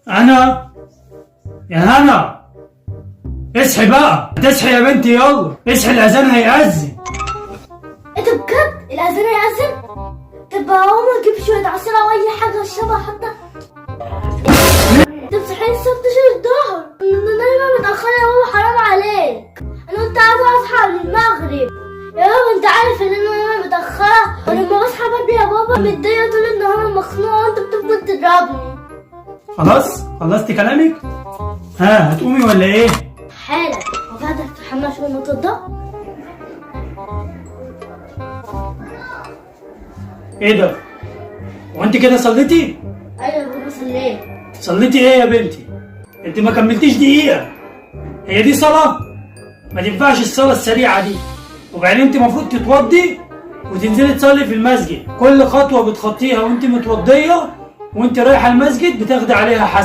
انا يا هنا، اصحي بقى، تصحي يا بنتي، يلا اصحي، الاذان هيأذن. انت بجد الاذان هيأذن؟ طب اقوم اجيب شويه عصير او اي حاجه اشربها حتى. انت بتصحيني الساعه 12 الظهر، انا نايمه متاخره يا بابا، حرام عليك. انا كنت عايزه اصحى قبل المغرب يا بابا، انت عارف ان انا نايمه متاخره، ولما بصحى بدري يا بابا متضايقه طول النهار ومخنوقه وانت بتفضل تضربني. خلاص خلصت كلامك؟ ها هتقومي ولا ايه؟ حالا وبعدك تحمى شويه ما تتضى. ايه ده؟ وانت كده صليتي؟ ايوه يا بابا صليت. صليتي ايه يا بنتي؟ انت ما كملتيش دقيقة. هي دي صلاة؟ ما تنفعش الصلاة السريعة دي. وبعدين انت المفروض تتوضي وتنزلي تصلي في المسجد، كل خطوة بتخطيها وانت متوضية وانت رايحة المسجد بتاخدي عليها حسنة.